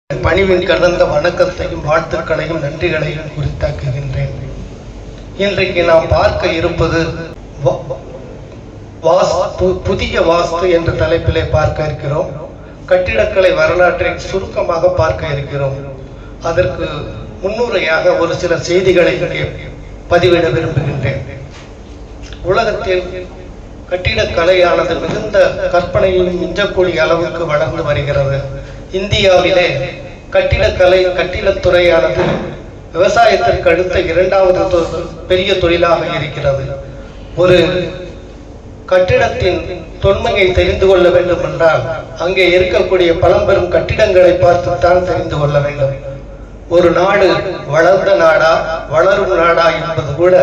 பணிவின் கடந்த வணக்கத்தையும் வாழ்த்துக்களையும் நன்றிகளையும் குறித்தாக்குகின்றேன். இன்றைக்கு நாம் பார்க்க இருப்பது புதிய வாஸ்து என்ற தலைப்பிலே பார்க்க இருக்கிறோம். கட்டிடக்கலை வரலாற்றை சுருக்கமாக பார்க்க இருக்கிறோம். அதற்கு முன்னுரையாக ஒரு சில செய்திகளை பதிவிட விரும்புகின்றேன். உலகத்தில் கட்டிடக்கலையானது மிகுந்த கற்பனையும் மிஞ்சக்கூடிய அளவுக்கு வளர்ந்து வருகிறது. இந்தியாவிலே கட்டிடத்துறையானது விவசாயத்திற்கு அடுத்த இரண்டாவது பெரிய தொழிலாக இருக்கிறது. ஒரு கட்டிடத்தின் தொன்மையை தெரிந்து கொள்ள வேண்டும் என்றால் அங்கே இருக்கக்கூடிய பழம்பெரும் கட்டிடங்களை பார்த்துத்தான் தெரிந்து கொள்ள வேண்டும். ஒரு நாடு வளர்ந்த நாடா வளரும் நாடா என்பது கூட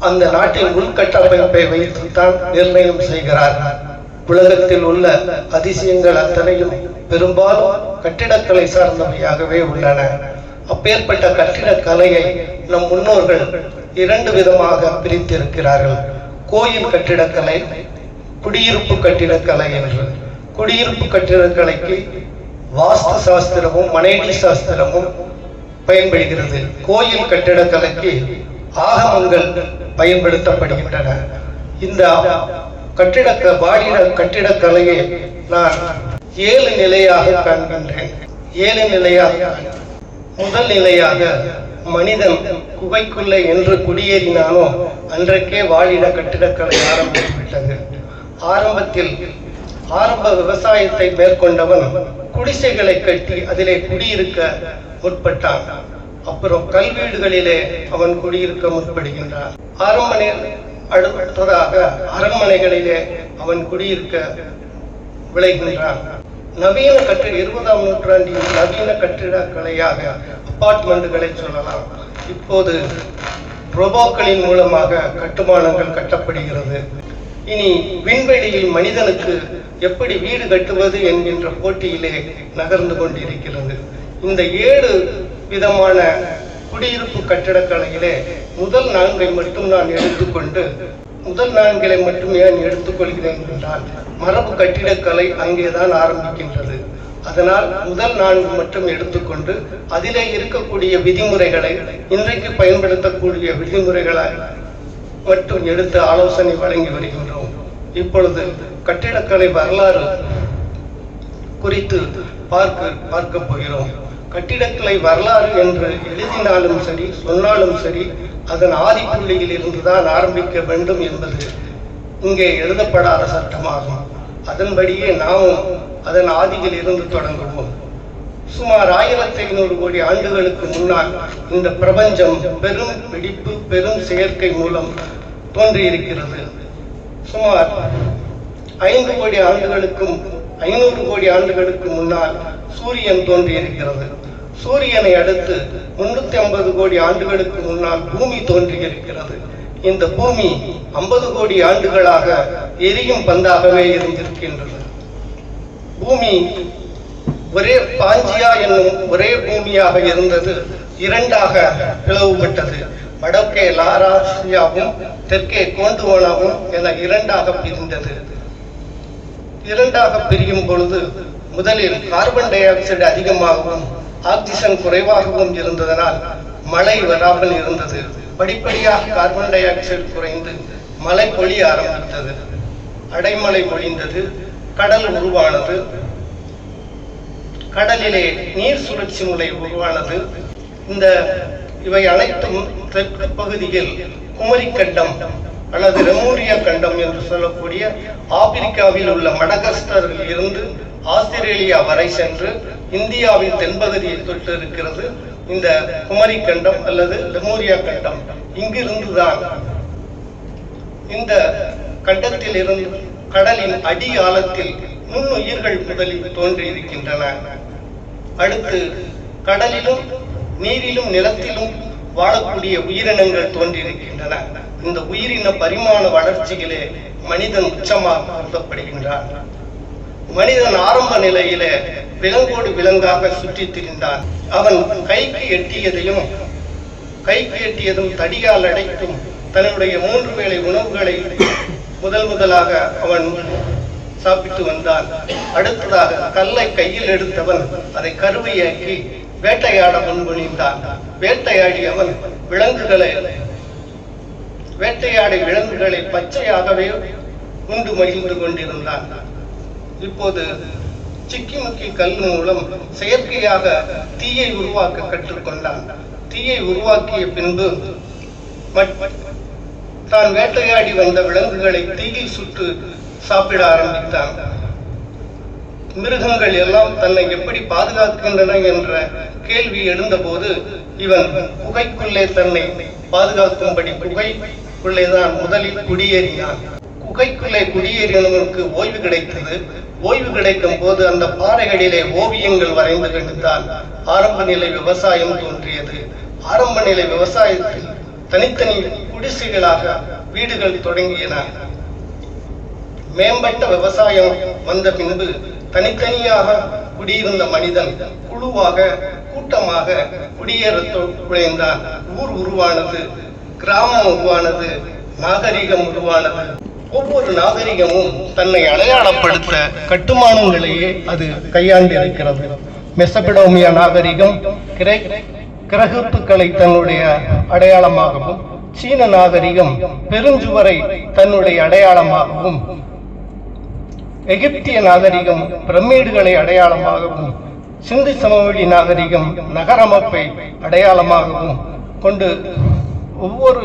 அந்த நாட்டின் உள்கட்டமைப்பை வைத்துத்தான் நிர்ணயம் செய்கிறார்கள். உலகத்தில் உள்ள அதிசயங்கள் அத்தனையும் பெரும்பாலும் கட்டிடக்கலை சார்ந்தவையாகவே உள்ளன. அப்பேற்பட்ட கட்டிடக்கலையை நம் முன்னோர்கள் இரண்டு விதமாக பிரித்திருக்கிறார்கள். கோயில் கட்டிடக்கலை, குடியிருப்பு கட்டிடக்கலை என்று. குடியிருப்பு கட்டிடக்கலைக்கு வாஸ்து சாஸ்திரமும் மனைவி சாஸ்திரமும் பயன்படுகிறது. கோயில் கட்டிடக்கலைக்கு ஆகமங்கள் பயன்படுத்தப்படுகின்றன. இந்த கட்டிடக்கலையை நான் 7 நிலையாக காண்கின்றேன். 7 நிலையாக. முதல் நிலையாக மனிதன் குகைக்குள்ளே என்று குடியேறினானோ அன்றைக்கே வாழிட கட்டிடக்கலை ஆரம்பித்துவிட்டது. ஆரம்ப விவசாயத்தை மேற்கொண்டவன் குடிசைகளை கட்டி அதிலே குடியிருக்க முற்பட்டான். அப்புறம் கல்வீடுகளிலே அவன் குடியிருக்க முற்படுகின்றான். அடுத்ததாக அரண்மனைகளிலே அவன் குடியிருக்க விளைகின்றான். நவீன 20ஆம் நூற்றாண்டின் நவீன கட்டிடக்கலையாக அபார்ட்மெண்ட்டுகளை சொல்லலாம். இப்போது ரோபோக்களின் மூலமாக கட்டுமானங்கள் கட்டப்படுகிறது. இனி விண்வெளியில் மனிதனுக்கு எப்படி வீடு கட்டுவது என்கின்ற போட்டியிலே நகர்ந்து கொண்டிருக்கிறது. இந்த 7 விதமான குடியிருப்பு கட்டிடக்கலையிலே முதல் 4 மட்டும் நான் எடுத்துக்கொண்டு, முதல் 4 மட்டும் ஏன் எடுத்துக்கொள்கிறேன் என்றால் மரபு கட்டிடக்கலை அங்கேதான் ஆரம்பிக்கின்றது. அதனால் முதல் 4 மட்டும் எடுத்துக்கொண்டு அதிலே இருக்கக்கூடிய விதிமுறைகளை, இன்றைக்கு பயன்படுத்தக்கூடிய விதிமுறைகளை மட்டும் எடுத்து ஆலோசனை வழங்கி வருகின்றோம். இப்பொழுது கட்டிடக்கலை வரலாறு குறித்து பார்க்க போகிறோம். கட்டிடக்கலை வரலாறு என்று எழுதினாலும் சரி சொன்னாலும் சரி அதன் ஆதிப்புள்ளியில் இருந்துதான் ஆரம்பிக்க வேண்டும் என்பது இங்கே எழுதப்படாத சட்டமாகும். அதன்படியே நாமும் அதன் ஆதியில் இருந்து தொடங்குவோம். சுமார் 1500 கோடி ஆண்டுகளுக்கு முன்னால் இந்த பிரபஞ்சம் பெரும் வெடிப்பு, பெரும் செயற்கை மூலம் தோன்றியிருக்கிறது. சுமார் 500 கோடி ஆண்டுகளுக்கு முன்னால் சூரியன் தோன்றியிருக்கிறது. சூரியனை அடுத்து 350 கோடி ஆண்டுகளுக்கு முன்னால் பூமி தோன்றியிருக்கிறது. இந்த பூமி 50 கோடி ஆண்டுகளாக எரியும் பந்தாகவே இருந்திருக்கின்றது. பூமி ஒரே பாஞ்சியா என்னும் ஒரே பூமியாக இருந்தது 2ஆக பிளவுபட்டது. வடக்கே லாராசியாவும் தெற்கே கோண்டுவானாவும் என 2ஆக பிரிந்தது. 2ஆக பிரியும் பொழுது முதலில் கார்பன் டை ஆக்சைடு அதிகமாகவும் ஆக்சிஜன் குறைவாகவும் இருந்ததனால் மழை வராமல் இருந்தது. படிப்படியாக கார்பன் டை ஆக்சைடு குறைந்து மழை பொழிய ஆரம்பித்தது. அடைமழை பொழிந்தது. கடல் உருவானது. கடலிலே நீர் சுழற்சி முறை உருவானது. இவை அனைத்தும் தெற்கு பகுதியில் குமரி கண்டம் அல்லது லெமூரியா கண்டம் என்று சொல்லக்கூடிய ஆப்பிரிக்காவில் உள்ள மடகஸ்கரில் இருந்து ஆஸ்திரேலியா வரை சென்று இந்தியாவின் தென்பகுதியை தொட்டு இருக்கிறது இந்த குமரி கண்டம் அல்லது லெமூரியா கண்டம். இங்கிருந்துதான் இந்த கண்டத்தில் இருந்து கடலின் அடி ஆழத்தில் நுண்ணுயிர்கள் முதலில் தோன்றியிருக்கின்றன. அடுத்து கடலிலும் நீரிலும் நிலத்திலும் வாழக்கூடிய உயிரினங்கள் தோன்றியிருக்கின்றன. இந்த உயிரின பரிமாண வளர்ச்சிகளே மனிதன் உச்சமாக கருதப்படுகின்றான். மனிதன் ஆரம்ப நிலையிலே விலங்கோடு விலங்காக சுற்றி திரிந்தான். அவன் கைக்கு எட்டியதும் தடியால் அடைத்தும் தன்னுடைய 3 வேளை உணவுகளை முதலாக அவன் சாப்பிட்டு வந்தான். அடுத்ததாக கல்லை கையில் எடுத்தவன் அதை கருவியாக்கி வேட்டையாட முன்மொழிந்தான். வேட்டையாடியவன் விலங்குகளை பச்சையாகவே உண்டு மகிழ்ந்து கொண்டிருந்தான். இப்போது சிக்கிமுக்கி கல் மூலம் செயற்கையாக தீயை உருவாக்க கற்றுக்கொண்டான். தீயை உருவாக்கிய பின்பு தான் வேட்டையாடி வந்த விலங்குகளை தீயில் சுட்டு சாப்பிட ஆரம்பித்தான். மிருகங்கள் எல்லாம் தன்னை எப்படி பாதுகாக்கின்றன என்ற கேள்வி எழுந்தபோது இவன் குகைக்குள்ளே தன்னை பாதுகாக்கும்படி குகைக்குள்ளேதான் முதலில் குடியேறினான். குகைக்குள்ளே குடியேறினவனுக்கு ஓய்வு கிடைத்தது. ஓய்வு கிடைக்கும் போது அந்த பாறைகளிலே ஓவியங்கள் வரைந்து கண்டுத்தான். ஆரம்ப நிலை விவசாயம் தோன்றியது. ஆரம்ப நிலை விவசாயத்தில் தனித்தனி குடிசைகளாக வீடுகள் தொடங்கியன. மேம்பட்ட விவசாயம் வந்த பின்பு தனித்தனியாக குடியிருந்த மனிதன் குழுவாக கூட்டமாக குடியேற குழைந்தான். ஊர் உருவானது, கிராமம் உருவானது, நாகரிகம் உருவானது. ஒவ்வொரு நாகரிகமும் தன்னை அடையாளப்படுத்த கட்டுமானங்களையே அது கையாண்டிருக்கிறது. மெசபடோமியா நாகரிகம் கிரகத்துக்களை தன்னுடைய அடையாளமாகவும், சீன நாகரிகம் பெருஞ்சுவரை தன்னுடைய அடையாளமாகவும், எகிப்திய நாகரிகம் பிரமிடுகளை அடையாளமாகவும், சிந்து சமவெளி நாகரிகம் நகரமைப்பை அடையாளமாகவும் கொண்டு ஒவ்வொரு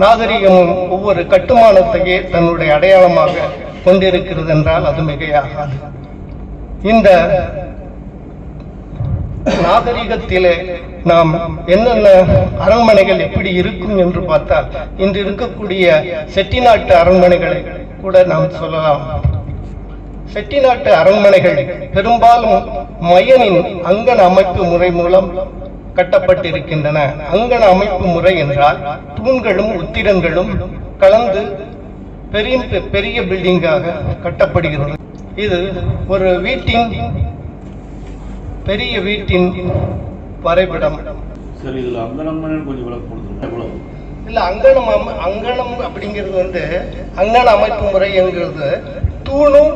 நாகரிகமும் ஒவ்வொரு கட்டுமானத்தையே தன்னுடைய அடையாளமாக கொண்டிருக்கிறது என்றால் அது மிகையாகாது. இந்த நாகரிகத்திலே நாம் என்னென்ன அரண்மனைகள் எப்படி இருக்கும் என்று பார்த்தால், இன்று இருக்கக்கூடிய செட்டிநாட்டு அரண்மனைகளை கூட நாம் சொல்லலாம். செட்டிநாட்டு அரண்மனைகள் பெரும்பாலும் மயனின் அங்கன அமைப்பு முறை மூலம் கட்டப்பட்டிருக்கின்றன. அங்கன அமைப்பு முறை என்றால் தூண்களும் உத்திரங்களும் கலந்து பெரிய பில்டிங்காக கட்டப்படுகிறது. இது ஒரு பெரிய வீட்டின் வரைபடம். இல்ல, அங்கனம் அப்படிங்கிறது அங்கன அமைப்பு முறை என்கிறது தூணும்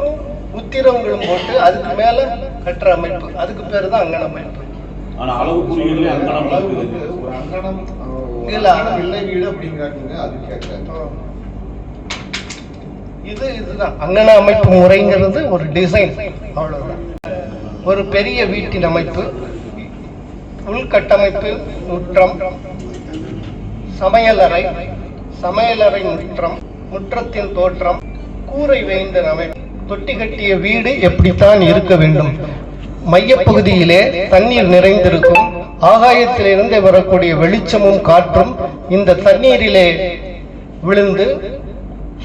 உத்திரங்களும் போட்டு அதுக்கு மேல கட்டுற அமைப்பு. அதுக்கு பேரு தான் அங்கன அமைப்பு. இதுதான் அங்கன அமைப்பு முறைங்கிறது ஒரு டிசைன், அவ்வளவுதான். ஒரு பெரிய வீட்டின் அமைப்பு, உள்கட்டமைப்பு, முற்றம், சமையலறை முற்றம், முற்றத்தின் தோற்றம், கூரை வேய்ந்த அமைப்பு. தொட்டி கட்டிய வீடு எப்படித்தான் இருக்க வேண்டும்? மையப்பகுதியிலே தண்ணீர் நிறைந்திருக்கும். ஆகாயத்திலிருந்து வரக்கூடிய வெளிச்சமும் காற்றும் இந்த தண்ணீரிலே விழுந்து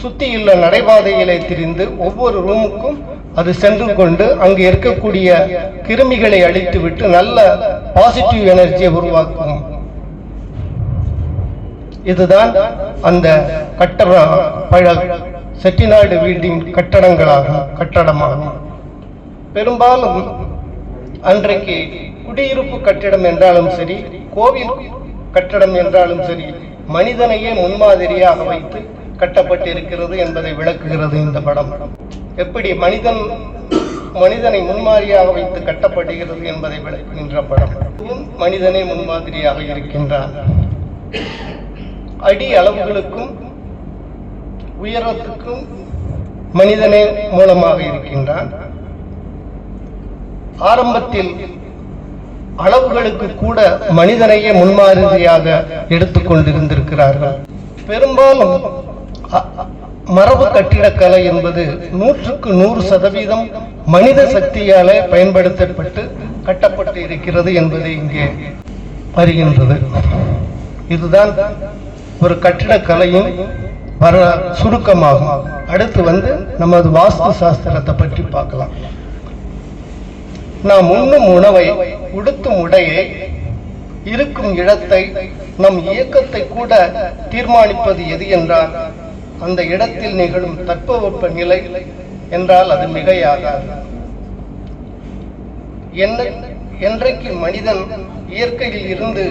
சுத்தியுள்ள நடைபாதையிலே திரிந்து ஒவ்வொரு ரூமுக்கும் அது சென்று கொண்டு அங்கு இருக்கக்கூடிய கிருமிகளை அழித்துவிட்டு நல்ல பாசிட்டிவ் எனர்ஜியை உருவாக்கும். இதுதான் அந்த செட்டிநாடு வீட்டின் கட்டடமாகும். பெரும்பாலும் அன்றைக்கு குடியிருப்பு கட்டிடம் என்றாலும் சரி, கோவில் கட்டடம் என்றாலும் சரி, மனிதனையே முன்மாதிரியாக வைத்து கட்டப்பட்டிருக்கிறது என்பதை விளக்குகிறது இந்த படம். எப்படி மனிதனை முன்மாதிரியாக வைத்து கட்டப்படுகிறது என்பதை விளக்குகின்ற படம். மனிதனே முன்மாதிரியாக இருக்கின்றான். அடி அளவுகளுக்கும் உயரத்துக்கும் மனிதனே மூலமாக இருக்கின்றான். ஆரம்பத்தில் அளவுகளுக்கு கூட மனிதனையே முன்மாதிரியாக எடுத்துக்கொண்டிருந்திருக்கிறார்கள். பெரும்பாலும் மரபு கட்டிடக்கலை என்பது 100% மனித சக்தியாலே பயன்படுத்தப்பட்டு கட்டப்பட்டு இருக்கிறது என்பதை இங்கே அறிகின்றது. இதுதான் ஒரு கட்டிடக்கலையின் சுருக்கமாகும். அடுத்து நமது வாஸ்து சாஸ்திரத்தை பற்றி பார்க்கலாம். நாம் உண்ணும் உணவை, உடுத்தும் உடையை, இருக்கும் இடத்தை, நம் இயக்கத்தை கூட தீர்மானிப்பது எது என்றால் அந்த இடத்தில் நிகழும் தட்பவெப்ப நிலை என்றால் அது மிகையாகாது. என்றைக்கு மனிதன் இயற்கையில் இருந்து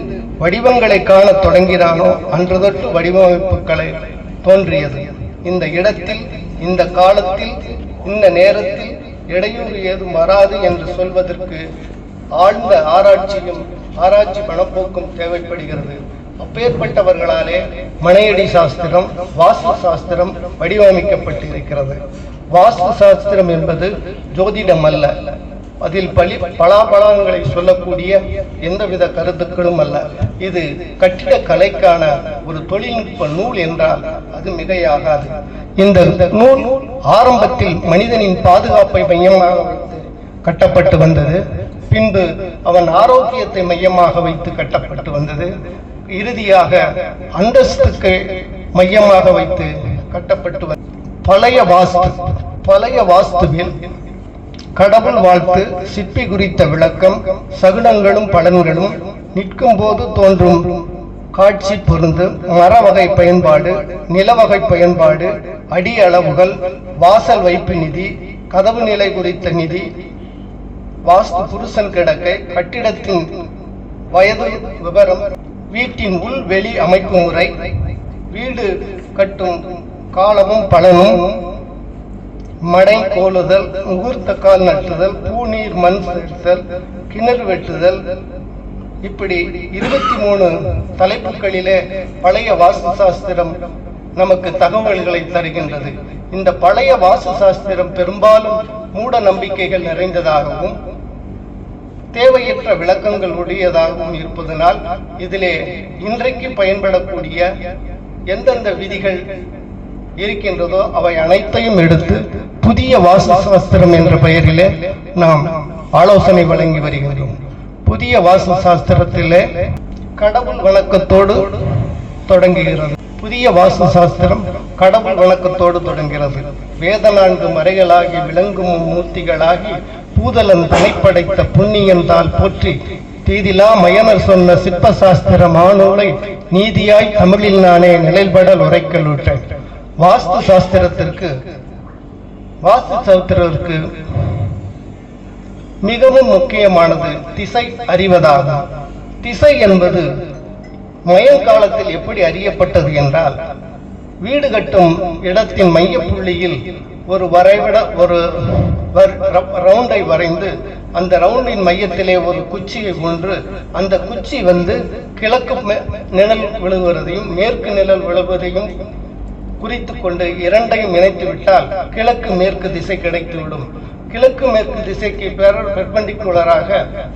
வடிவங்களை காண தொடங்கினானோ அன்று தொட்டு வடிவமைப்புகளை தோன்றியது. இந்த இடத்தில், இந்த காலத்தில் இந்த நேரத்தில் இடையூறு ஏதும் வராது என்று சொல்வதற்கு ஆழ்ந்த ஆராய்ச்சி மனப்போக்கும் தேவைப்படுகிறது. அப்பேற்பட்டவர்களாலே மனையடி சாஸ்திரம், வாஸ்து சாஸ்திரம் வடிவமைக்கப்பட்டு இருக்கிறது. வாஸ்து சாஸ்திரம் என்பது ஜோதிடம் அல்ல. அதில் பலாபலங்களை சொல்லக்கூடிய எந்தவித கருத்துக்களும் அல்ல. இது கட்டிட கலைக்கான ஒரு தொழில்நுட்ப நூல் என்றால் அது மிகையாகாது. இந்த நூல் ஆரம்பத்தில் மனிதனின் பாதுகாப்பை மையமாக வைத்து கட்டப்பட்டு வந்தது. பின்பு அவன் ஆரோக்கியத்தை மையமாக வைத்து கட்டப்பட்டு வந்தது. இறுதியாக அந்தஸ்துக்கு மையமாக வைத்து கட்டப்பட்டு வந்தது. பழைய வாஸ்துவில் கடவுள் வாழ்த்து, சிற்பி குறித்த விளக்கம், சகுனங்களும் பலன்களும், நிற்கும் போது தோன்றும் காட்சி பொருந்து, மரவகை பயன்பாடு, நிலவகை பயன்பாடு, அடி அளவுகள், வாசல் வைப்பு நிதி, கதவு நிலை குறித்த நிதி, வாஸ்து புருஷன் கிடக்கை, கட்டிடத்தின் வயது விவரம், வீட்டின் உள் வெளி அமைப்பு முறை, வீடு கட்டும் காலமும் பலனும், மடை கோலுதல், முகூர்த்த கால் நட்டுதல், பூநீர் மண் சேர்த்தல், கிணறு வெட்டுதல், இப்படி 23 தலைப்புகளிலே பழைய வாஸ்து சாஸ்திரம் நமக்கு தகவல்களை தருகின்றது. இந்த பழைய வாஸ்து சாஸ்திரம் பெரும்பாலும் மூட நம்பிக்கைகள் நிறைந்ததாகவும் தேவையற்ற விளக்கங்கள் உடையதாகவும் இருப்பதனால் இதிலே இன்றைக்கு பயன்படக்கூடிய எந்தெந்த விதிகள் இருக்கின்றதோ அவை அனைத்தையும் எடுத்து புதிய வாஸ்து சாஸ்திரம் என்ற பெயரிலே நாம் ஆலோசனை வழங்கி வருகின்றோம். புதிய வாஸ்து சாஸ்திரத்திலே கடவுள் வணக்கத்தோடு தொடங்குகிறது. புதிய வாஸ்து சாஸ்திரம் கடவுள் வணக்கத்தோடு தொடங்குகிறது. வேத 4 மறைகளாகி விளங்கும் மூர்த்திகளாகி பூதலன் தனைப்படைத்த புண்ணியன் தால் போற்றி தீதிலா மயனர் சொன்ன சிற்ப சாஸ்திர மாநூலை நீதியாய் தமிழில் நானே நிலைபடல் உரைக்கலுற்றேன். வாஸ்து சாஸ்திரத்திற்கு மிகவும் முக்கியமானது திசை அறிவதாகும். திசை என்பது மயங்காலத்தில் எப்படி அறியப்பட்டது என்றால், வீடு கட்டும் இடத்தின் மைய புள்ளியில் ஒரு ரவுண்டை வரைந்து அந்த ரவுண்டின் மையத்திலே ஒரு குச்சியை கொன்று அந்த குச்சி கிழக்கு நிழல் விழுவதையும் மேற்கு நிழல் விழுவதையும் குறித்து கொண்டு இரண்டையும் இணைத்து விட்டால் கிழக்கு மேற்கு திசை கிடைத்துவிடும். கிழக்கு மேற்கு திசைக்கு பெர்பெண்டிகுலராக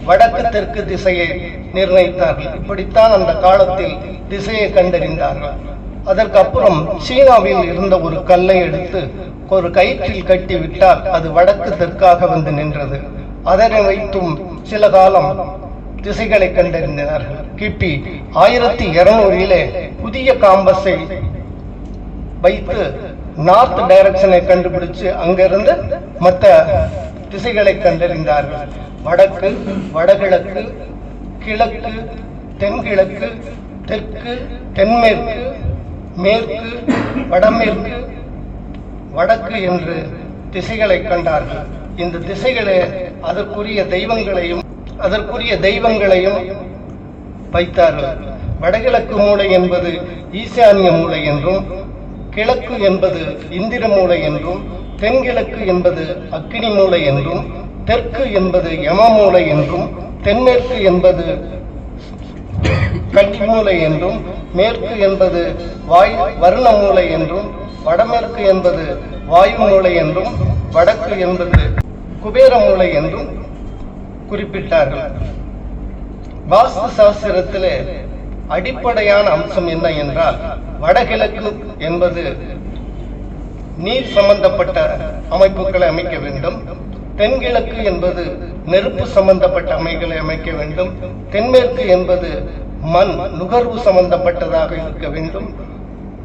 வடக்கு தெற்கு திசையை நிர்ணயித்தார்கள். இப்படித்தான் அந்த காலத்தில் திசையை கண்டறிந்தார்கள். அதற்கு அப்புறம் சீனாவில் இருந்த ஒரு கல்லை எடுத்து ஒரு கயிற்றில் கட்டி விட்டால் அது வடக்கு தெற்காக நின்றது. அதனை வைத்தும் சில காலம் திசைகளை கண்டறிந்தார்கள். கிபி 1200 புதிய காம்பஸை வைத்து நார்த் டைரக்ஷனை கண்டுபிடிச்சு அங்கிருந்து மற்ற திசைகளை கண்டறிந்தார்கள். வடக்கு, வடகிழக்கு, கிழக்கு, தென்கிழக்கு, தெற்கு, தென்மேற்கு, மேற்கு, வடமேற்கு, வடக்கு என்று திசைகளை கண்டார்கள். இந்த திசைகளே அதற்குரிய தெய்வங்களையும் வைத்தார்கள். வடகிழக்கு மூலை என்பது ஈசானிய மூலை என்றும், கிழக்கு என்பது இந்திர மூலை என்றும், தென்கிழக்கு என்பது அக்கினி மூலை என்றும், தெற்கு என்பது யம மூலை என்றும், தென்மேற்கு என்பது கட்டி மூலை என்றும், மேற்கு என்பது வருண மூலை என்றும், வடமேற்கு என்பது வாயு மூலை என்றும், வடக்கு என்பது குபேர மூலை என்றும் குறிப்பிட்டார்கள். வாஸ்து சாஸ்திரத்திலே அடிப்படையான அம்சம் என்ன என்றால், வடகிழக்கு என்பது நீர் சம்பந்தப்பட்ட அமைப்புகளை அமைக்க வேண்டும். தென்கிழக்கு என்பது நெருப்பு சம்பந்தப்பட்ட அமைப்புகளை அமைக்க வேண்டும். தென்மேற்கு என்பது மண் நுகர்வு சம்பந்தப்பட்டதாக இருக்க வேண்டும்.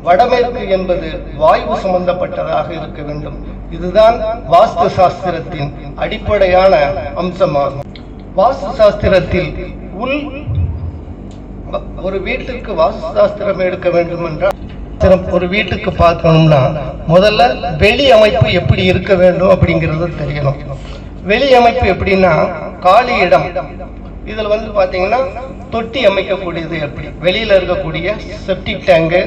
வடமேற்கு என்பது வாயு சம்பந்தப்பட்டதாக இருக்க வேண்டும். இதுதான் வாஸ்து சாஸ்திரத்தின் அடிப்படையான அம்சமாகும். வாஸ்து சாஸ்திரத்தில் ஒரு வீட்டுக்கு வாஸ்து சாஸ்திரம் எடுக்க வேண்டும் என்றால், ஒரு வீட்டுக்கு பார்க்கணும்னா முதல்ல வெளி அமைப்பு எப்படி இருக்க வேண்டும் அப்படிங்கிறது தெரியணும். வெளி அமைப்பு எப்படின்னா, காலி இடம். இதுல பாத்தீங்கன்னா தொட்டி அமைக்கக்கூடியது எப்படி, வெளியில இருக்கக்கூடிய செப்டிக் டேங்கு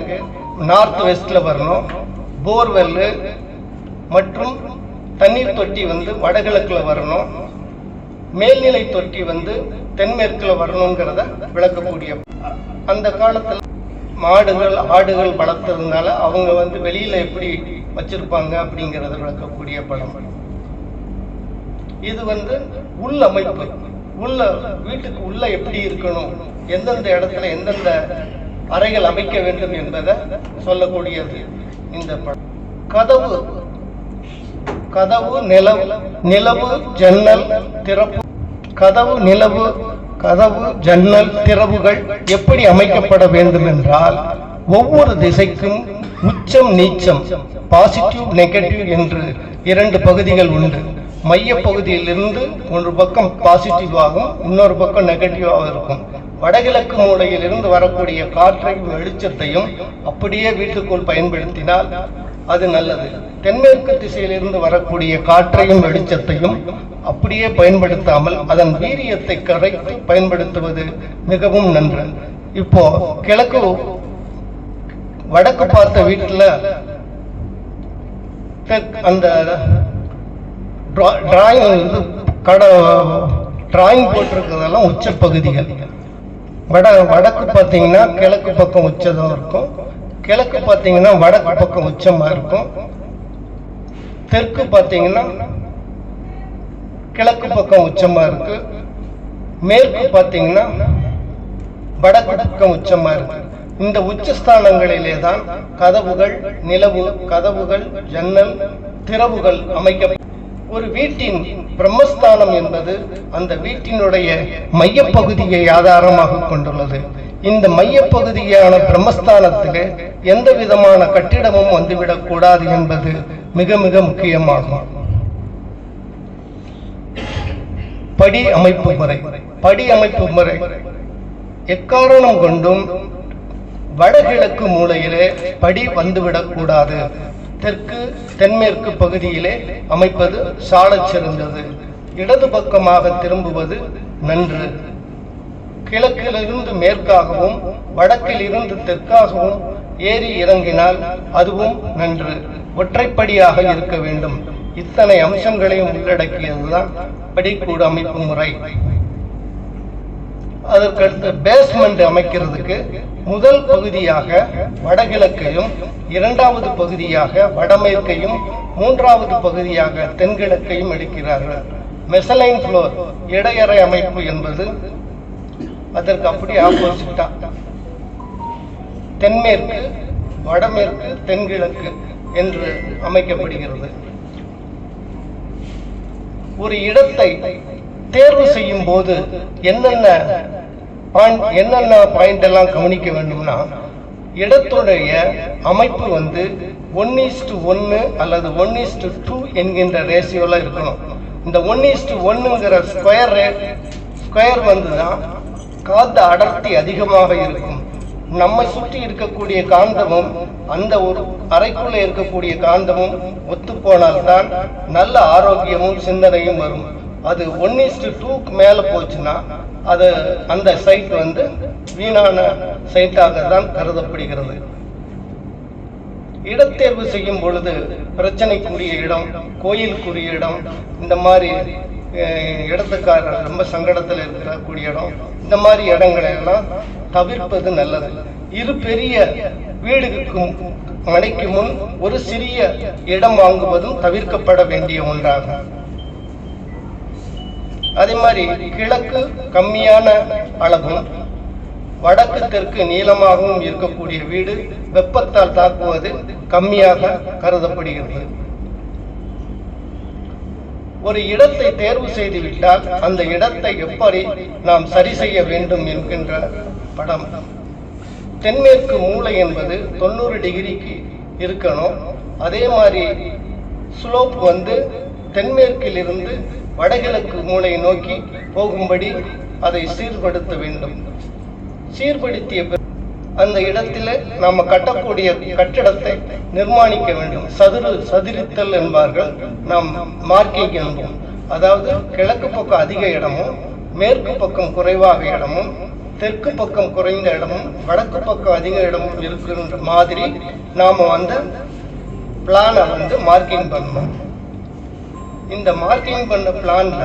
நார்த் வெஸ்ட்ல வரணும், போர்வெல் மற்றும் தண்ணீர் தொட்டி வந்து வடகிழக்குல வரணும், மேல்நிலை தொட்டி வந்து தென்மேற்குல வரணுங்கிறத விளக்கக்கூடிய. அந்த காலத்துல மாடுகள் ஆடுகள் வளர்த்ததுனால அவங்க வந்து வெளியில எப்படி வச்சிருப்பாங்க அப்படிங்கறத விளக்கக்கூடிய படம். இது வந்து உள் அமைப்பு, உள்ள வீட்டுக்கு உள்ள எப்படி இருக்கணும், எந்தெந்த இடத்துல எந்தெந்த அறைகள் அமைக்க வேண்டும் என்பதை சொல்லக்கூடியது இந்த படம். கதவு கதவு நிலவு ஜன்னல் திறப்பு. கதவு ஜன்னல் திறவுகள் எப்படி அமைக்கப்பட வேண்டும் என்றால், ஒவ்வொரு திசைக்கும் உச்சம் நீச்சம், பாசிட்டிவ் நெகட்டிவ் என்று 2 பகுதிகள் உண்டு. மைய பகுதியிலிருந்து ஒரு பக்கம் பாசிட்டிவாகவும் இன்னொரு பக்கம் நெகட்டிவாகவும் இருக்கும். வடகிழக்கு மூலையில் இருந்து வரக்கூடிய காற்றையும் வெளிச்சத்தையும் அப்படியே வீட்டுக்குள் பயன்படுத்தினால் அது நல்லது. தென்மேற்கு திசையிலிருந்து வரக்கூடிய காற்றையும் வெளிச்சத்தையும் அப்படியே பயன்படுத்தாமல் அதன் வீரியத்தை கரைத்து பயன்படுத்துவது மிகவும் நன்று. இப்போ வடக்கு பார்த்த வீட்டுல அந்த டிராயிங் போட்டிருக்கிறதெல்லாம் உச்ச பகுதிகள். வடக்கு பார்த்தீங்கன்னா கிழக்கு பக்கம் உச்சதா இருக்கும், கிழக்கு பார்த்தீங்கன்னா வடக்கு பக்கம் உச்சமா இருக்கும், தெற்கு பார்த்தீங்கன்னா கிழக்கு பக்கம் உச்சமா இருக்கு, மேற்கு பார்த்தீங்கன்னா வடக்கு பக்கம் உச்சமா இருக்கு. இந்த உச்சஸ்தானங்களிலே தான் கதவுகள், கதவுகள், ஜன்னல், திறவுகள் அமைக்க. ஒரு வீட்டின் பிரம்மஸ்தானம் என்பது அந்த வீட்டினுடைய மையப்பகுதியை ஆதாரமாக கொண்டுள்ளது. இந்த மையப்பகுதியான பிரம்மஸ்தானத்திலே எந்த விதமான கட்டிடமும் வந்துவிடக் கூடாது என்பது மிக மிக முக்கியமாகும். படி அமைப்பு முறை எக்காரணம் கொண்டும் வடகிழக்கு மூலையிலே படி வந்துவிடக் கூடாது. தென்மேற்கு பகுதியிலே அமைப்பது சாலச் சிறந்தது. இடது பக்கமாக திரும்புவது நன்று. கிழக்கிலிருந்து மேற்காகவும் வடக்கில் இருந்து தெற்காகவும் ஏறி இறங்கினால் அதுவும் நன்று. ஒற்றைப்படியாக இருக்க வேண்டும். இத்தனை அம்சங்களையும் உள்ளடக்கியதுதான் படிக்கூட அமைப்பு முறை. அதற்கடுத்து பேஸ்மெண்ட் அமைக்கிறதுக்கு முதல் பகுதியாக வடகிழக்கையும், 2வது பகுதியாக வடமேற்கையும், 3வது பகுதியாக தென்கிழக்கையும் எடுக்கிறார்கள். மெசலைன் ஃப்ளோர் இடையறை அமைப்பு என்பது அதற்கு அப்படி ஆப்போசிட்டா தென்மேற்கு வடமேற்கு தென்கிழக்கு என்று அமைக்கப்படுகிறது. ஒரு இடத்தை தேர்வு செய்யும் போது என்னென்ன பாயிண்ட் எல்லாம் கவனிக்க வேண்டும்னா, இடத்துடைய அமைப்பு வந்து 1:1 அல்லது 1:2 என்கின்ற ரேஷியோல இருக்கணும். இந்த 1:1ங்கிற ஸ்கொயர் வந்துதான் காந்த அடர்த்தி அதிகமாக இருக்கும். நம்மை சுற்றி இருக்கக்கூடிய காந்தமும் அந்த ஒரு அறைக்குள்ள இருக்கக்கூடிய காந்தமும் ஒத்து போனால்தான் நல்ல ஆரோக்கியமும் சிந்தனையும் வரும். அது 1:2 மேல போச்சுன்னா அது அந்த சைட் வந்து வீணான சைட்டாக தான் கருதப்படுகிறது. இடத்தேர்வு செய்யும் பொழுது பிரச்சனைக்குரிய இடம், கோயிலுக்குரிய இடம், இந்த மாதிரி இடத்துக்காரர் ரொம்ப சங்கடத்தில் இருக்கக்கூடிய இடம், இந்த மாதிரி இடங்களை எல்லாம் தவிர்ப்பது நல்லது. இரு பெரிய வீடுக்கும் மனைக்கு முன் ஒரு சிறிய இடம் வாங்குவதும் தவிர்க்கப்பட வேண்டிய ஒன்றாகும். அதே மாதிரி கிழக்கு கம்மியான அளவும் வடக்கு தெற்கு நீளமாகவும் இருக்கக்கூடிய வீடு வெப்பத்தால் தாக்குவது கம்மியாக கருதப்படுகிறது. ஒரு இடத்தை தேர்வு செய்துவிட்டால் அந்த இடத்தை எப்படி நாம் சரி செய்ய வேண்டும் என்கின்ற படம். தென்மேற்கு மூலை என்பது 90 டிகிரிக்கு இருக்கணும். அதே மாதிரி ஸ்லோப் வந்து தென்மேற்கில் இருந்து வடகிழக்கு மூலை நோக்கி போகும்படி அதை சீர்படுத்த வேண்டும். சீர்படுத்திய அந்த இடத்துல நாம கட்டக்கூடிய கட்டிடத்தை நிர்மாணிக்க வேண்டும். சதுரித்தல் என்பார்கள், நாம் மார்க்கிங் என்போம். அதாவது கிழக்கு பக்கம் அதிக இடமும் மேற்கு பக்கம் குறைவாக இடமும் தெற்கு பக்கம் குறைந்த இடமும் வடக்கு பக்கம் அதிக இடமும் இருக்கின்ற மாதிரி நாம பிளானை மார்க்கிங் பண்ணணும். இந்த மார்க்கிங் பண்ண பிளான்ல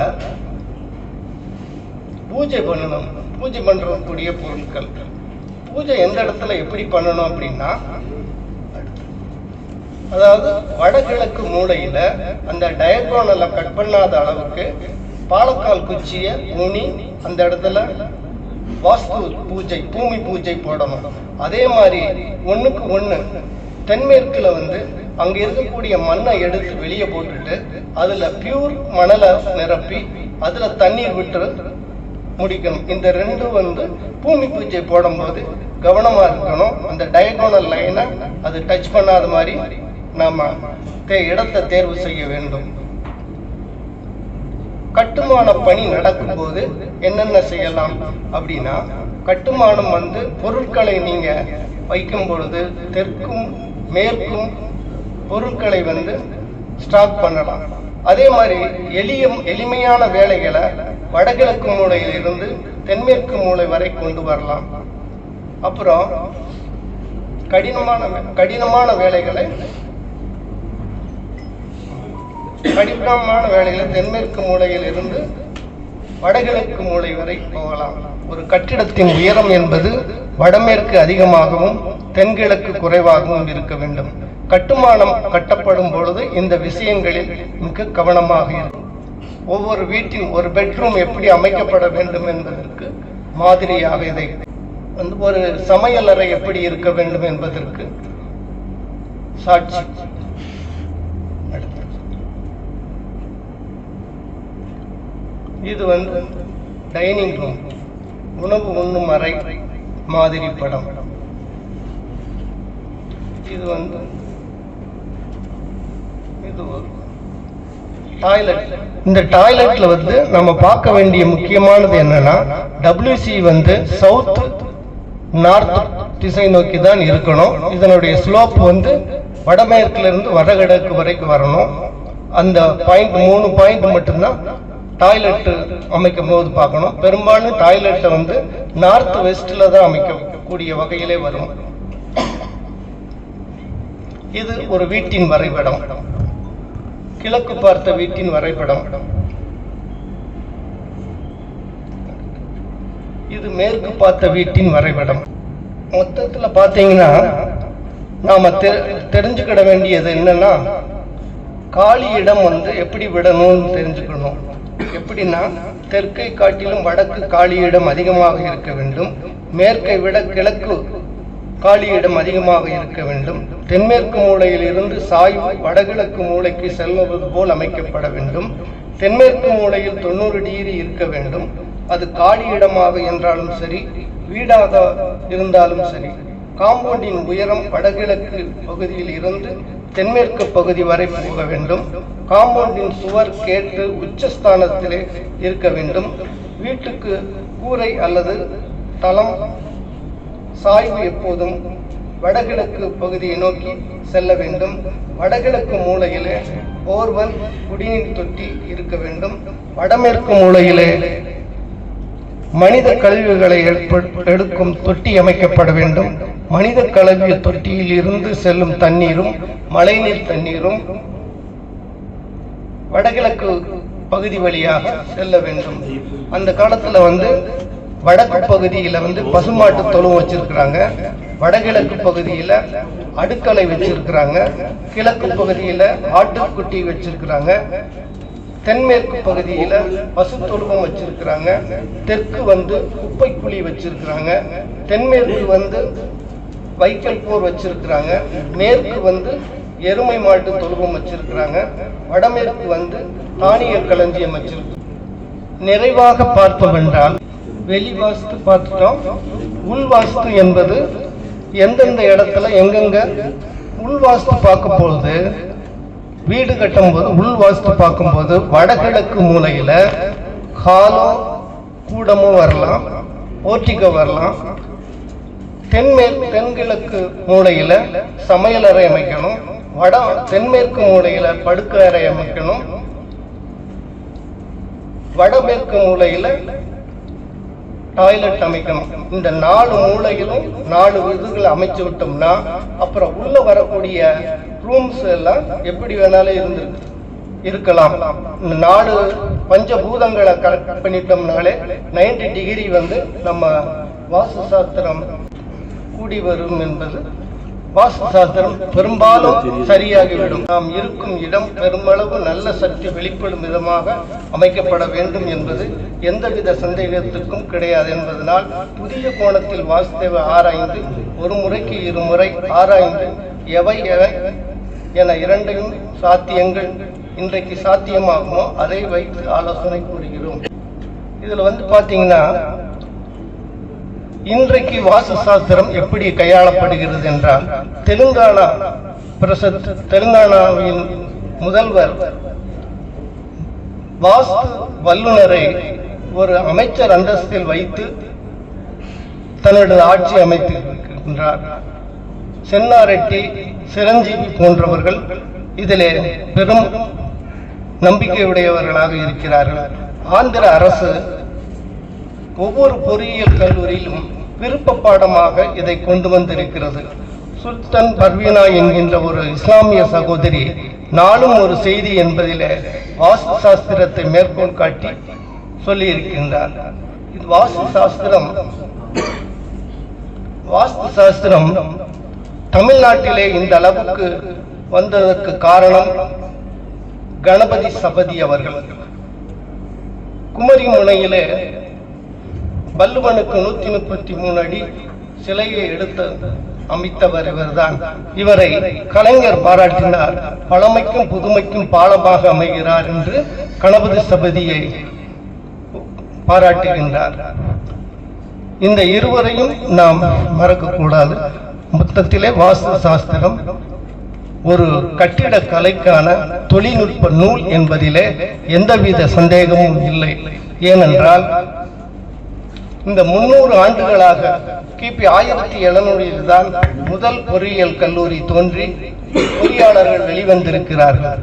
பூஜை பண்ணணும். பூஜை பண்றக்கூடிய பொருட்கள், பூஜை எந்த இடத்துல எப்படி பண்ணணும் அப்படின்னா, அதாவது வடகிழக்கு மூலையில அந்த டயக்ரானல கட் பண்ணாத அளவுக்கு பாலக்கால் குச்சிய ஊனி அந்த இடத்துல வாஸ்து பூஜை, பூமி பூஜை போடணும். அதே மாதிரி ஒண்ணுக்கு ஒண்ணு தென்மேற்குல அங்க இருக்கக்கூடிய மண்ணை எடுத்து வெளியே போட்டுட்டு அதுல பியூர் மணலை நிரப்பி அதுல தண்ணீர் விட்டு முடிக்கணும். இந்த ரெண்டும் பூமி பூஜை போடும்போது கவனமா இருக்கணும். அந்த டயகோனல் லைனை அது டச் பண்ணாத மாதிரி நாம இடத்தை தேர்வு செய்ய வேண்டும். கட்டுமான பணி நடக்கும் போது என்னென்ன செய்யலாம் அப்படின்னா, கட்டுமானம் பொருட்களை நீங்க வைக்கும் பொழுது தெற்கும் மேற்கும் பொருட்களை ஸ்டாக் பண்ணலாம். அதே மாதிரி எளிமையான வேலைகளை வடகிழக்கு மூலையில் இருந்து தென்மேற்கு மூலை வரை கொண்டு வரலாம். அப்புறம் கடினமான வேலைகளை தென்மேற்கு மூலையில் இருந்து வடகிழக்கு மூலை வரை போகலாம். ஒரு கட்டிடத்தின் உயரம் என்பது வடமேற்கு அதிகமாகவும் தென்கிழக்கு குறைவாகவும் இருக்க வேண்டும். கட்டுமானம் கட்டப்படும் பொழுது இந்த விஷயங்களில் மிக கவனமாக இருக்கும். ஒவ்வொரு வீட்டின் ஒரு பெட்ரூம் எப்படி அமைக்கப்பட வேண்டும் என்பதற்கு மாதிரியாக இதை ஒரு சமையலறை எப்படி இருக்க வேண்டும் என்பதற்கு சாட்சி. இது டைனிங் ரூம், உணவு உண்ணும் அறை மாதிரி படம். இது இது டாய்லெட். இந்த டாய்லெட்ல நம்ம பார்க்க வேண்டிய முக்கியமானது என்னன்னா, WC சவுத் நார்த் திசை நோக்கி தான் இருக்கணும். இதனுடைய ஸ்லோப் வடமேற்குல இருந்து வடகிழக்கு வரைக்கும் வரணும். அந்த பாயிண்ட் 3 பாயிண்ட் மட்டும்தான் டாய்லெட் அமைக்கும் போது பார்க்கணும். பெரும்பாலும் டாய்லெட்டை நார்த் வெஸ்ட்ல தான் அமைக்கக்கூடிய வகையிலே வரும். இது ஒரு வீட்டின் வரைபடம், கிழக்கு பார்த்த வீட்டின் வரைபடம். இது மேற்கு பார்த்த வீட்டின் வரைபடம். மொத்தத்துல பாத்தீங்கன்னா நாம தெரிஞ்சுக்கிட வேண்டியது என்னன்னா, காலி இடம் எப்படி விடணும்னு தெரிஞ்சுக்கணும். எப்படின்னா, தெற்கை காட்டிலும் வடக்கு காலியிடம் அதிகமாக இருக்க வேண்டும். மேற்கை விட கிழக்கு காலியிடம் அதிகமாக இருக்க வேண்டும். தென்மேற்கு மூலையில் இருந்து சாய்வு வடகிழக்கு மூலைக்கு செல்வது போல் அமைக்கப்பட வேண்டும். தென்மேற்கு மூலையில் 90 டிகிரி இருக்க வேண்டும். அது காலியிடமாக என்றாலும் சரி, வீடாக இருந்தாலும் சரி. காம்பவுண்டின் உயரம் வடகிழக்கு பகுதியில் இருந்து தென்மேற்கு பகுதி வரை போக வேண்டும். காம்பவுண்டின் சுவர் கேட்டு உச்சஸ்தானத்திலே இருக்க வேண்டும். வீட்டுக்கு கூரை அல்லது தளம் சாய்வு எப்போதும் வடகிழக்கு பகுதியை நோக்கி செல்ல வேண்டும். வடகிழக்கு மூலையிலே போர்வெல், குடிநீர் தொட்டி இருக்க வேண்டும். வடமேற்கு மூலையிலே மனித கழிவுகளை எடுக்கும் தொட்டி அமைக்கப்பட வேண்டும். மனித கழிவு தொட்டியில் இருந்து செல்லும் தண்ணீரும் மழைநீர் தண்ணீரும் வடகிழக்கு பகுதி வழியாக செல்ல வேண்டும். அந்த காலத்துல வடக்கு பகுதியில பசுமாட்டு தொழுவம் வச்சிருக்கிறாங்க. வடகிழக்கு பகுதியில அடுக்களை வச்சிருக்கிறாங்க. கிழக்கு பகுதியில ஆட்டுக்குட்டி வச்சிருக்கிறாங்க. தென்மேற்கு பகுதியில பசு தொழுவம் வச்சிருக்கிறாங்க. தெற்கு குப்பை குழி வச்சிருக்கிறாங்க. தென்மேற்கு வைக்கல் போர் வச்சிருக்கிறாங்க. மேற்கு எருமை மாட்டு தொழுவம் வச்சிருக்கிறாங்க. வடமேற்கு தானிய களஞ்சியம் வச்சிருக்கு. நிறைவாக பார்ப்போம் என்றால், வெளி வாஸ்து பார்த்துட்டோம். உள் வாஸ்து என்பது எந்தெந்த இடத்துல எங்கெங்க உள் வாஸ்து பார்க்கும் பொழுது, வீடு கட்டும் போது உள் வாஸ்து பார்க்கும் போது வடகிழக்கு மூலையில ஹாலோ கூடமோ வரலாம், போர்ட்டிகோ வரலாம். தென்கிழக்கு மூலையில சமையலறை அமைக்கணும். தென்மேற்கு மூலையில படுக்கை அறை அமைக்கணும். வடமேற்கு மூலையில டாய்லெட் அமைக்கணும். இந்த 4 மூலையிலும் 4 விதுகளை அமைச்சு விட்டோம்னா, அப்புறம் உள்ள வரக்கூடிய ரூம்ஸ் எல்லாம் எப்படி வேணாலும் இருந்திருக்கு. இருக்கலாம். 4 பஞ்சபூதங்களை கரெக்ட் பண்ணிட்டோம்னாலே 90 டிகிரி நம்ம வாஸ்து சாஸ்திரம் கூடி வரும் என்பது வாஸ்து சாஸ்திரம் பெரும்பாலும் சரியாகிவிடும். நாம் இருக்கும் இடம் பெருமளவு நல்ல சக்தி வெளிப்படும் விதமாக அமைக்கப்பட வேண்டும் என்பது எந்தவித சந்தேகத்துக்கும் கிடையாது என்பதனால் புதிய கோணத்தில் வாஸ்துவை ஆராய்ந்து ஒரு முறைக்கு 2 முறை ஆராய்ந்து எவை என 2 சாத்தியங்கள் இன்றைக்கு சாத்தியமாகுமோ அதை வைத்து ஆலோசனை கூறுகிறோம். இதுல பாத்தீங்கன்னா இன்றைக்கு வாஸ்து சாஸ்திரம் எப்படி கையாளப்படுகிறது என்றால் தெலுங்கானாவின் முதல்வர் வாஸ்து வல்லுநரை ஒரு அமைச்சர் அந்தஸ்தில் வைத்து தன்னுடைய ஆட்சி அமைத்திருக்கின்றார். சென்னாரெட்டி, சிரஞ்சீவி போன்றவர்கள் இதிலே பெரும் நம்பிக்கையுடையவர்களாக இருக்கிறார்கள். ஆந்திர அரசு ஒவ்வொரு பொறியியல் கல்லூரியிலும் விருப்ப பாடமாக இதை கொண்டு வந்திருக்கிறது. சுல்தான் பர்வீனா என்கின்ற ஒரு இஸ்லாமிய சகோதரி நாளும் ஒரு செய்தி என்பதிலே வாஸ்து சாஸ்திரத்தை மேற்கோள் காட்டி சொல்லி இருக்கின்றார். இது வாஸ்து சாஸ்திரம் தமிழ்நாட்டிலே இந்த அளவுக்கு வந்ததற்கு காரணம் கணபதி சபதி அவர்கள். குமரி முனையிலே வள்ளுவனுக்கு 133 அடி சிலையை எடுத்து அமைத்தவர் இவர்தான். இவரை கலைஞர் பாராட்டினார். பழமைக்கும் புதுமைக்கும் பாலமாக அமைகிறார் என்று கணபதி சபதியை பாராட்டுகின்றார். இந்த இருவரையும் நாம் மறக்கக்கூடாது. மொத்தத்திலே வாஸ்து சாஸ்திரம் ஒரு கட்டிட கலைக்கான தொழில்நுட்ப நூல் என்பதிலே எந்தவித சந்தேகமும் இல்லை. ஏனென்றால் இந்த 300 ஆண்டுகளாக கிபி 1700 தான் முதல் பொறியியல் கல்லூரி தோன்றி பொறியாளர்கள் வெளிவந்திருக்கிறார்கள்.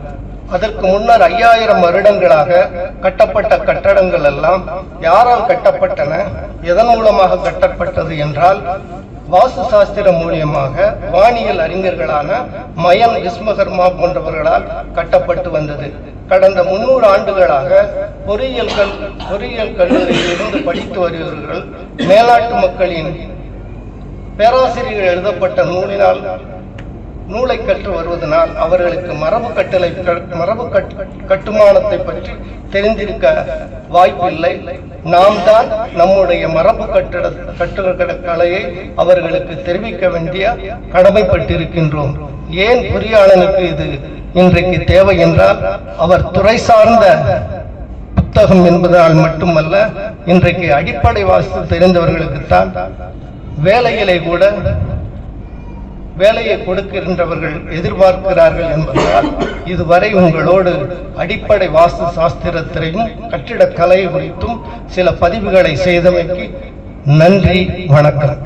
அதற்கு முன்னர் 5000 வருடங்களாக கட்டப்பட்ட கட்டடங்கள் எல்லாம் யாரால் கட்டப்பட்டன, எதன் மூலமாக கட்டப்பட்டது என்றால் வாஸ்து சாஸ்திரம் மூலியமாக வானியல் அறிஞர்களான மயன் விஸ்வகர்மா போன்றவர்களால் கட்டப்பட்டு வந்தது. கடந்த 300 ஆண்டுகளாக பொறியியல் கல்லூரியில் இருந்து படித்து வருகிறவர்கள் மேலாட்டு மக்களின் பேராசிரியர்கள் எழுதப்பட்ட நூலை கற்று வருவதனால் அவர்களுக்கு மரபு கட்டுமானத்தை பற்றி தெரிந்திருக்க வாய்ப்பில்லை. நாம் தான் நம்முடைய மரபு கட்டிட கலையை அவர்களுக்கு தெரிவிக்க வேண்டிய கடமைப்பட்டிருக்கின்றோம். ஏன் பொறியாளனுக்கு இது இன்றைக்கு தேவை என்றால் அவர் துறை சார்ந்த புத்தகம் என்பதால் மட்டுமல்ல, இன்றைக்கு அடிப்படை வாஸ்து தெரிந்தவர்களுக்குத்தான் வேலையை கொடுக்கின்றவர்கள் எதிர்பார்க்கிறார்கள் என்பதால் இதுவரை உங்களோடு அடிப்படை வாஸ்து சாஸ்திரத்திலையும் கட்டிடக்கலை குறித்தும் சில பதிவுகளை செய்தமைக்கு நன்றி, வணக்கம்.